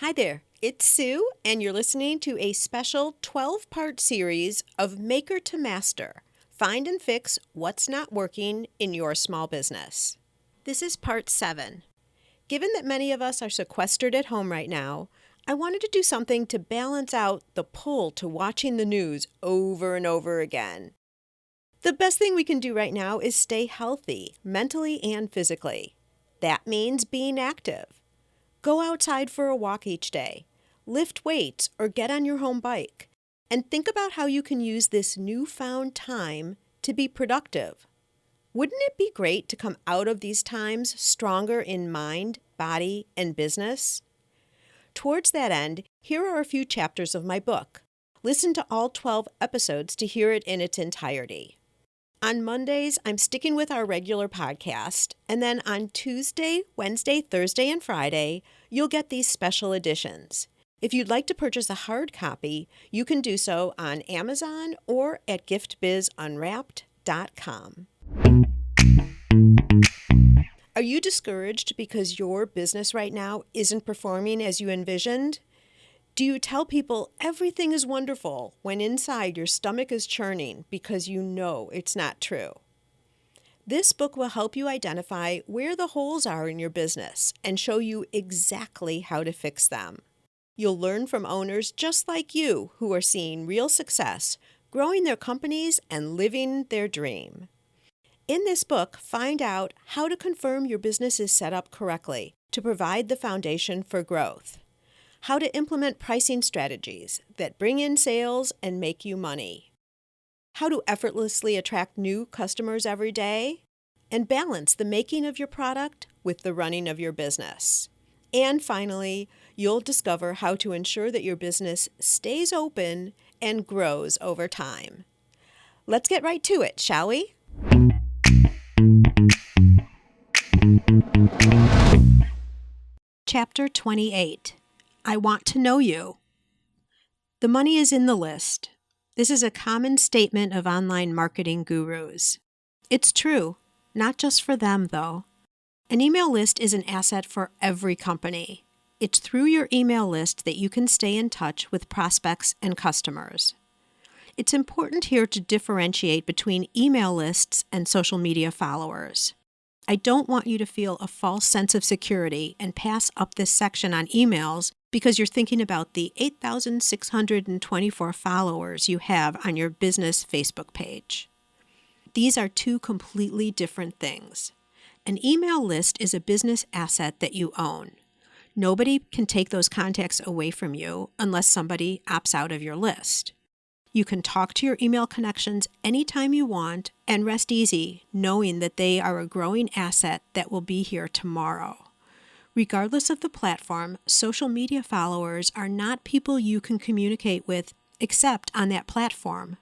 Hi there, it's Sue, and you're listening to a special 12-part series of Maker to Master. Find and fix what's not working in your small business. This is part 7. Given that many of us are sequestered at home right now, I wanted to do something to balance out the pull to watching the news over and over again. The best thing we can do right now is stay healthy, mentally and physically. That means being active. Go outside for a walk each day, lift weights, or get on your home bike, and think about how you can use this newfound time to be productive. Wouldn't it be great to come out of these times stronger in mind, body, and business? Towards that end, here are a few chapters of my book. Listen to all 12 episodes to hear it in its entirety. On Mondays, I'm sticking with our regular podcast, and then on Tuesday, Wednesday, Thursday, and Friday, you'll get these special editions. If you'd like to purchase a hard copy, you can do so on Amazon or at giftbizunwrapped.com. Are you discouraged because your business right now isn't performing as you envisioned? Do you tell people everything is wonderful when inside your stomach is churning because you know it's not true? This book will help you identify where the holes are in your business and show you exactly how to fix them. You'll learn from owners just like you who are seeing real success, growing their companies, and living their dream. In this book, find out how to confirm your business is set up correctly to provide the foundation for growth. How to implement pricing strategies that bring in sales and make you money. How to effortlessly attract new customers every day, and balance the making of your product with the running of your business. And finally, you'll discover how to ensure that your business stays open and grows over time. Let's get right to it, shall we? Chapter 28. I want to know you. The money is in the list. This is a common statement of online marketing gurus. It's true, not just for them, though. An email list is an asset for every company. It's through your email list that you can stay in touch with prospects and customers. It's important here to differentiate between email lists and social media followers. I don't want you to feel a false sense of security and pass up this section on emails because you're thinking about the 8,624 followers you have on your business Facebook page. These are two completely different things. An email list is a business asset that you own. Nobody can take those contacts away from you unless somebody opts out of your list. You can talk to your email connections anytime you want and rest easy knowing that they are a growing asset that will be here tomorrow. Regardless of the platform, social media followers are not people you can communicate with except on that platform.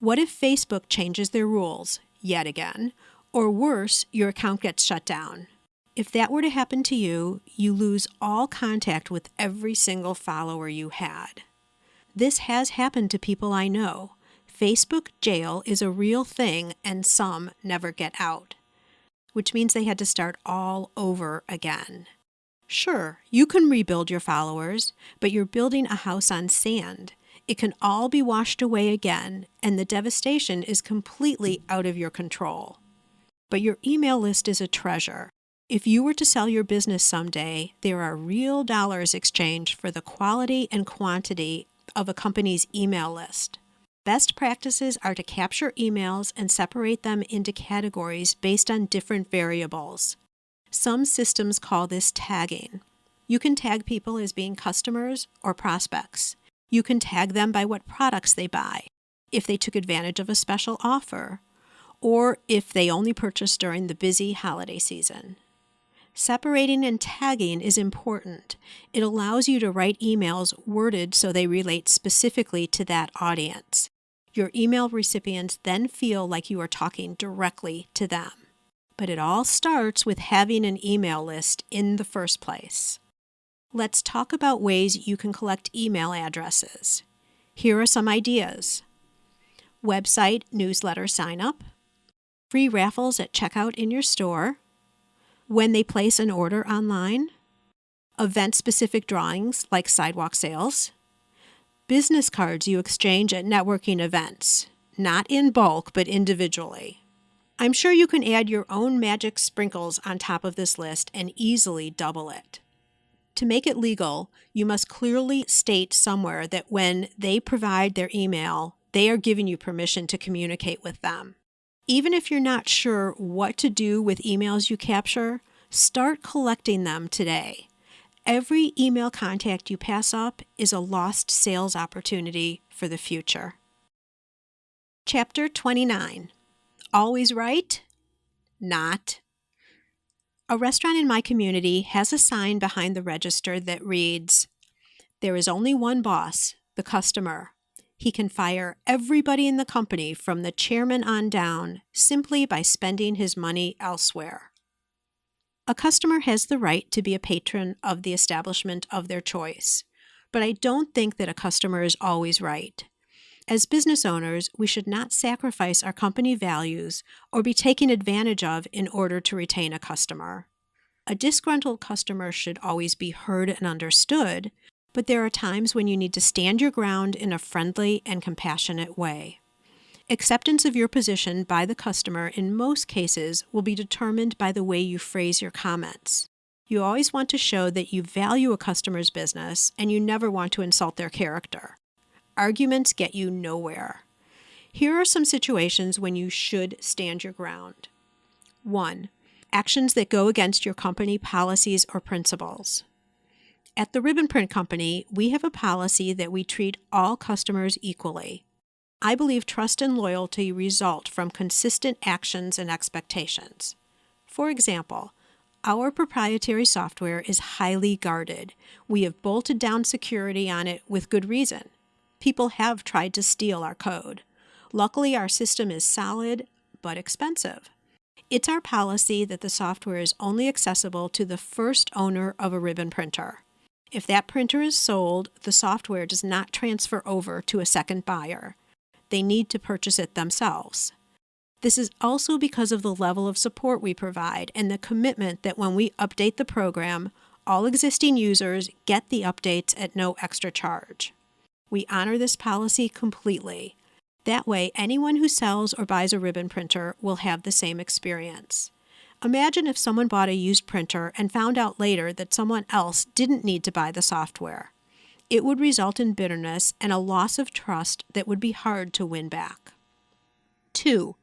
What if Facebook changes their rules, yet again, or worse, your account gets shut down? If that were to happen to you, you lose all contact with every single follower you had. This has happened to people I know. Facebook jail is a real thing and some never get out, which means they had to start all over again. Sure, you can rebuild your followers, but you're building a house on sand. It can all be washed away again, and the devastation is completely out of your control. But your email list is a treasure. If you were to sell your business someday, there are real dollars exchanged for the quality and quantity of a company's email list. Best practices are to capture emails and separate them into categories based on different variables. Some systems call this tagging. You can tag people as being customers or prospects. You can tag them by what products they buy, if they took advantage of a special offer, or if they only purchased during the busy holiday season. Separating and tagging is important. It allows you to write emails worded so they relate specifically to that audience. Your email recipients then feel like you are talking directly to them. But it all starts with having an email list in the first place. Let's talk about ways you can collect email addresses. Here are some ideas. Website newsletter sign-up, free raffles at checkout in your store, when they place an order online, event-specific drawings like sidewalk sales, business cards you exchange at networking events, not in bulk but individually. I'm sure you can add your own magic sprinkles on top of this list and easily double it. To make it legal, you must clearly state somewhere that when they provide their email, they are giving you permission to communicate with them. Even if you're not sure what to do with emails you capture, start collecting them today. Every email contact you pass up is a lost sales opportunity for the future. Chapter 29. Always right? Not. A restaurant in my community has a sign behind the register that reads, "There is only one boss, the customer. He can fire everybody in the company from the chairman on down simply by spending his money elsewhere." A customer has the right to be a patron of the establishment of their choice, but I don't think that a customer is always right. As business owners, we should not sacrifice our company values or be taken advantage of in order to retain a customer. A disgruntled customer should always be heard and understood, but there are times when you need to stand your ground in a friendly and compassionate way. Acceptance of your position by the customer in most cases will be determined by the way you phrase your comments. You always want to show that you value a customer's business and you never want to insult their character. Arguments get you nowhere. Here are some situations when you should stand your ground. 1. Actions that go against your company policies or principles. At the Ribbon Print Company, we have a policy that we treat all customers equally. I believe trust and loyalty result from consistent actions and expectations. For example, our proprietary software is highly guarded. We have bolted down security on it with good reason. People have tried to steal our code. Luckily, our system is solid but expensive. It's our policy that the software is only accessible to the first owner of a ribbon printer. If that printer is sold, the software does not transfer over to a second buyer. They need to purchase it themselves. This is also because of the level of support we provide and the commitment that when we update the program, all existing users get the updates at no extra charge. We honor this policy completely. That way, anyone who sells or buys a ribbon printer will have the same experience. Imagine if someone bought a used printer and found out later that someone else didn't need to buy the software. It would result in bitterness and a loss of trust that would be hard to win back. 2.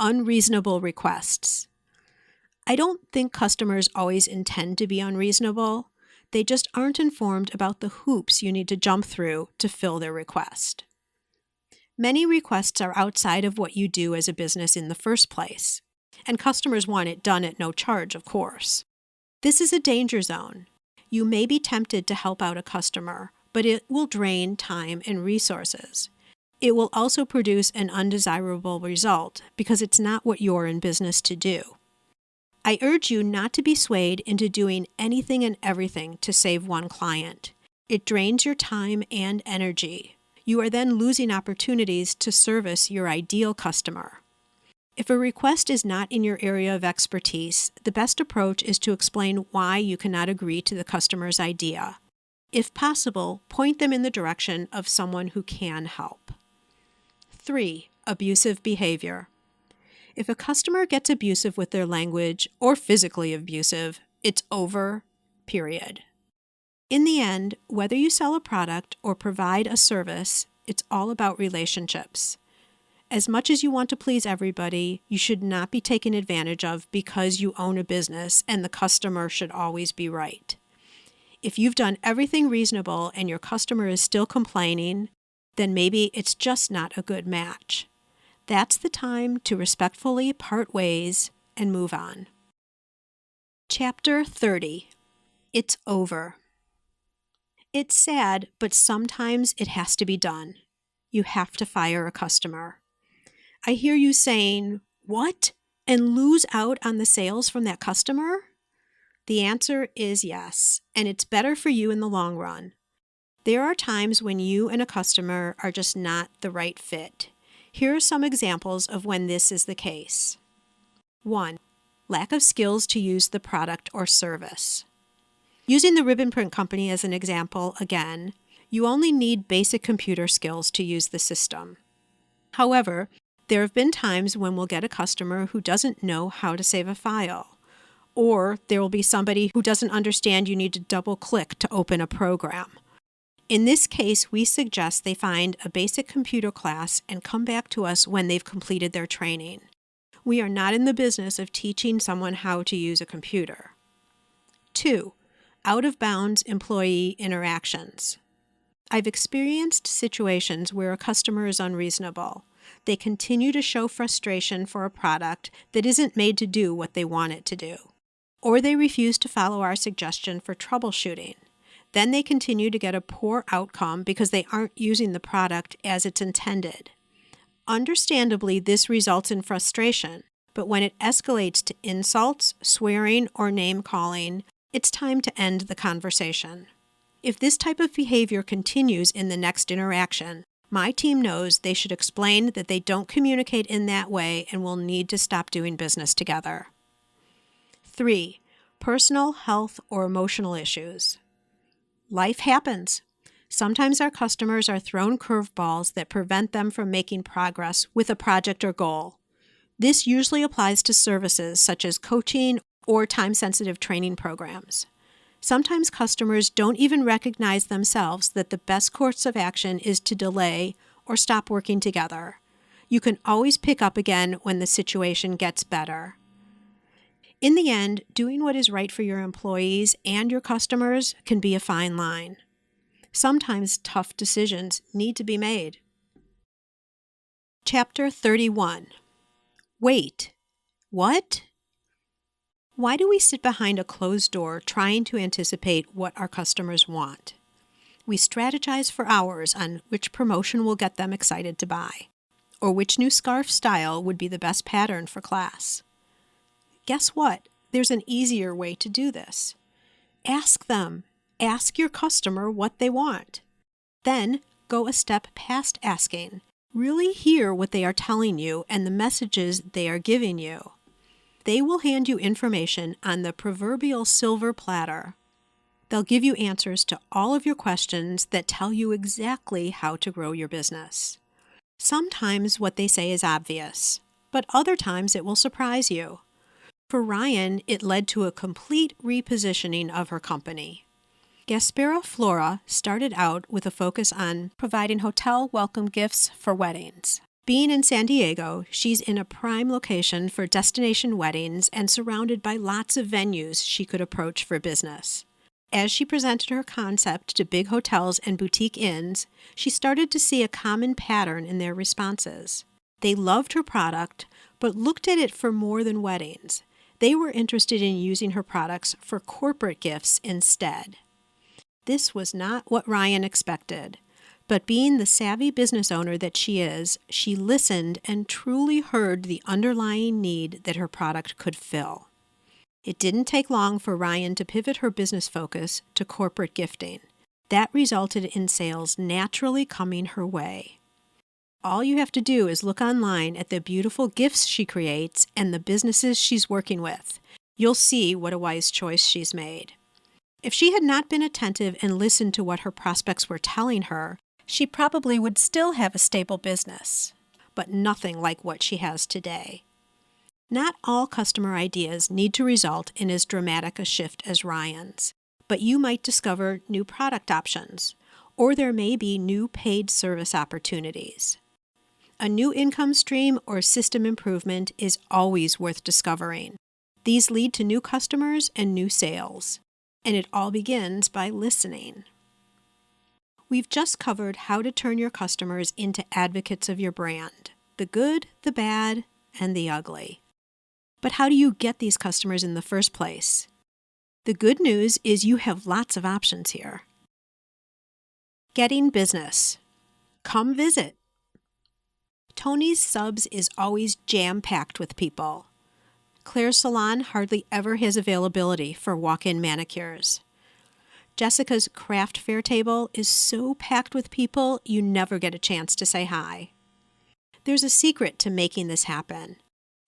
Unreasonable requests. I don't think customers always intend to be unreasonable. They just aren't informed about the hoops you need to jump through to fill their request. Many requests are outside of what you do as a business in the first place, and customers want it done at no charge, of course. This is a danger zone. You may be tempted to help out a customer, but it will drain time and resources. It will also produce an undesirable result because it's not what you're in business to do. I urge you not to be swayed into doing anything and everything to save one client. It drains your time and energy. You are then losing opportunities to service your ideal customer. If a request is not in your area of expertise, the best approach is to explain why you cannot agree to the customer's idea. If possible, point them in the direction of someone who can help. 3. Abusive behavior. If a customer gets abusive with their language or physically abusive, it's over, period. In the end, whether you sell a product or provide a service, it's all about relationships. As much as you want to please everybody, you should not be taken advantage of because you own a business and the customer should always be right. If you've done everything reasonable and your customer is still complaining, then maybe it's just not a good match. That's the time to respectfully part ways and move on. Chapter 30. It's over. It's sad, but sometimes it has to be done. You have to fire a customer. I hear you saying, "What? And lose out on the sales from that customer?" The answer is yes, and it's better for you in the long run. There are times when you and a customer are just not the right fit. Here are some examples of when this is the case. 1. Lack of skills to use the product or service. Using the ribbon print company as an example again, you only need basic computer skills to use the system. However, there have been times when we'll get a customer who doesn't know how to save a file, or there will be somebody who doesn't understand you need to double-click to open a program. In this case, we suggest they find a basic computer class and come back to us when they've completed their training. We are not in the business of teaching someone how to use a computer. 2. Out-of-bounds employee interactions. I've experienced situations where a customer is unreasonable. They continue to show frustration for a product that isn't made to do what they want it to do. Or they refuse to follow our suggestion for troubleshooting. Then they continue to get a poor outcome because they aren't using the product as it's intended. Understandably, this results in frustration, but when it escalates to insults, swearing, or name-calling, it's time to end the conversation. If this type of behavior continues in the next interaction, my team knows they should explain that they don't communicate in that way and will need to stop doing business together. 3. Personal, health, or emotional issues. Life happens. Sometimes our customers are thrown curveballs that prevent them from making progress with a project or goal. This usually applies to services such as coaching or time-sensitive training programs. Sometimes customers don't even recognize themselves that the best course of action is to delay or stop working together. You can always pick up again when the situation gets better. In the end, doing what is right for your employees and your customers can be a fine line. Sometimes tough decisions need to be made. Chapter 31. Wait. What? Why do we sit behind a closed door trying to anticipate what our customers want? We strategize for hours on which promotion will get them excited to buy, or which new scarf style would be the best pattern for class. Guess what? There's an easier way to do this. Ask them. Ask your customer what they want. Then go a step past asking. Really hear what they are telling you and the messages they are giving you. They will hand you information on the proverbial silver platter. They'll give you answers to all of your questions that tell you exactly how to grow your business. Sometimes what they say is obvious, but other times it will surprise you. For Ryan, it led to a complete repositioning of her company. Gaspera Flora started out with a focus on providing hotel welcome gifts for weddings. Being in San Diego, she's in a prime location for destination weddings and surrounded by lots of venues she could approach for business. As she presented her concept to big hotels and boutique inns, she started to see a common pattern in their responses. They loved her product, but looked at it for more than weddings. They were interested in using her products for corporate gifts instead. This was not what Ryan expected, but being the savvy business owner that she is, she listened and truly heard the underlying need that her product could fill. It didn't take long for Ryan to pivot her business focus to corporate gifting. That resulted in sales naturally coming her way. All you have to do is look online at the beautiful gifts she creates and the businesses she's working with. You'll see what a wise choice she's made. If she had not been attentive and listened to what her prospects were telling her, she probably would still have a stable business, but nothing like what she has today. Not all customer ideas need to result in as dramatic a shift as Ryan's, but you might discover new product options, or there may be new paid service opportunities. A new income stream or system improvement is always worth discovering. These lead to new customers and new sales, and it all begins by listening. We've just covered how to turn your customers into advocates of your brand, the good, the bad, and the ugly. But how do you get these customers in the first place? The good news is you have lots of options here. Getting business. Come visit. Tony's Subs is always jam-packed with people. Claire's salon hardly ever has availability for walk-in manicures. Jessica's craft fair table is so packed with people you never get a chance to say hi. There's a secret to making this happen.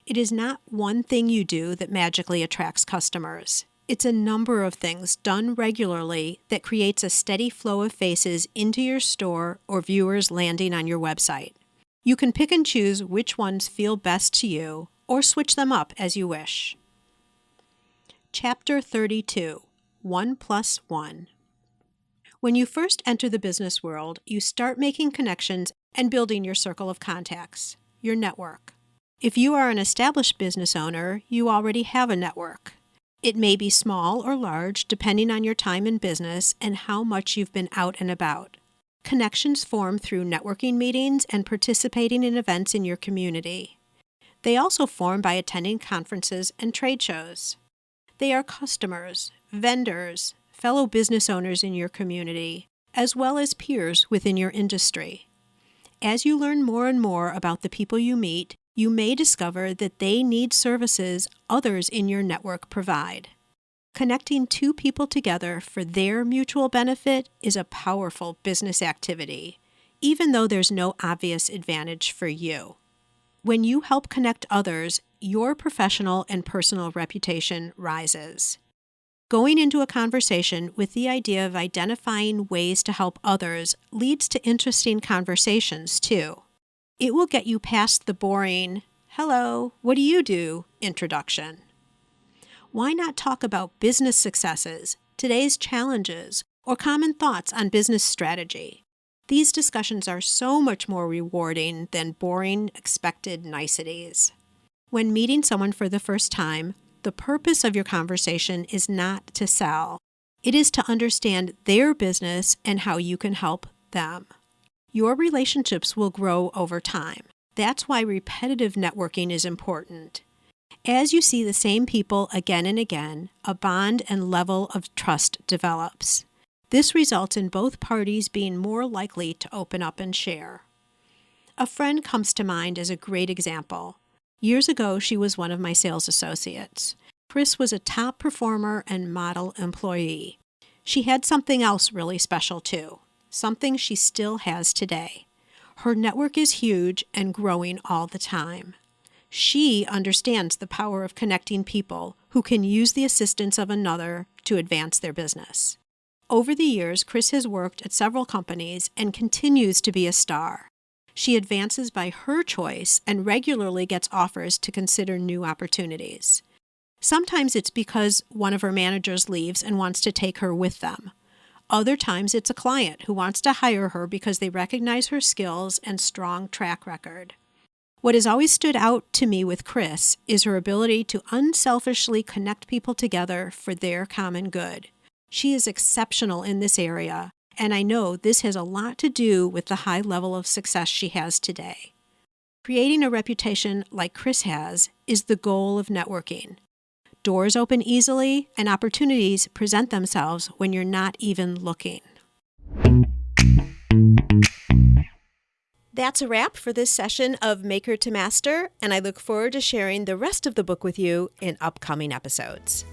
It is not one thing you do that magically attracts customers. It's a number of things done regularly that creates a steady flow of faces into your store or viewers landing on your website. You can pick and choose which ones feel best to you or switch them up as you wish. Chapter 32, 1+1. When you first enter the business world, you start making connections and building your circle of contacts, your network. If you are an established business owner, you already have a network. It may be small or large depending on your time in business and how much you've been out and about. Connections form through networking meetings and participating in events in your community. They also form by attending conferences and trade shows. They are customers, vendors, fellow business owners in your community, as well as peers within your industry. As you learn more and more about the people you meet, you may discover that they need services others in your network provide. Connecting two people together for their mutual benefit is a powerful business activity, even though there's no obvious advantage for you. When you help connect others, your professional and personal reputation rises. Going into a conversation with the idea of identifying ways to help others leads to interesting conversations, too. It will get you past the boring, "Hello, what do you do?" introduction. Why not talk about business successes, today's challenges, or common thoughts on business strategy? These discussions are so much more rewarding than boring, expected niceties. When meeting someone for the first time, the purpose of your conversation is not to sell. It is to understand their business and how you can help them. Your relationships will grow over time. That's why repetitive networking is important. As you see the same people again and again, a bond and level of trust develops. This results in both parties being more likely to open up and share. A friend comes to mind as a great example. Years ago, she was one of my sales associates. Chris was a top performer and model employee. She had something else really special too, something she still has today. Her network is huge and growing all the time. She understands the power of connecting people who can use the assistance of another to advance their business. Over the years, Chris has worked at several companies and continues to be a star. She advances by her choice and regularly gets offers to consider new opportunities. Sometimes it's because one of her managers leaves and wants to take her with them. Other times it's a client who wants to hire her because they recognize her skills and strong track record. What has always stood out to me with Chris is her ability to unselfishly connect people together for their common good. She is exceptional in this area, and I know this has a lot to do with the high level of success she has today. Creating a reputation like Chris has is the goal of networking. Doors open easily, and opportunities present themselves when you're not even looking. That's a wrap for this session of Maker to Master, and I look forward to sharing the rest of the book with you in upcoming episodes.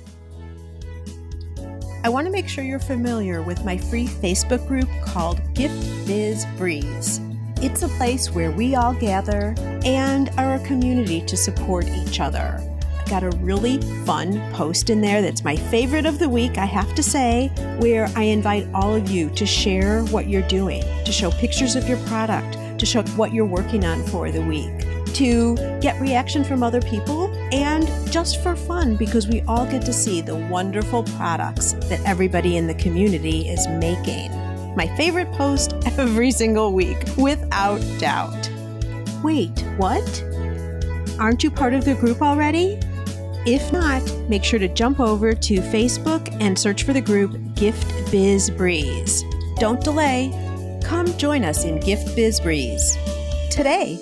I want to make sure you're familiar with my free Facebook group called Gift Biz Breeze. It's a place where we all gather and are a community to support each other. I've got a really fun post in there that's my favorite of the week, I have to say, where I invite all of you to share what you're doing, to show pictures of your product, to show what you're working on for the week, to get reaction from other people, and just for fun because we all get to see the wonderful products that everybody in the community is making. My favorite post every single week, without doubt. Wait, what? Aren't you part of the group already? If not, make sure to jump over to Facebook and search for the group Gift Biz Breeze. Don't delay. Come join us in Gift Biz Breeze today.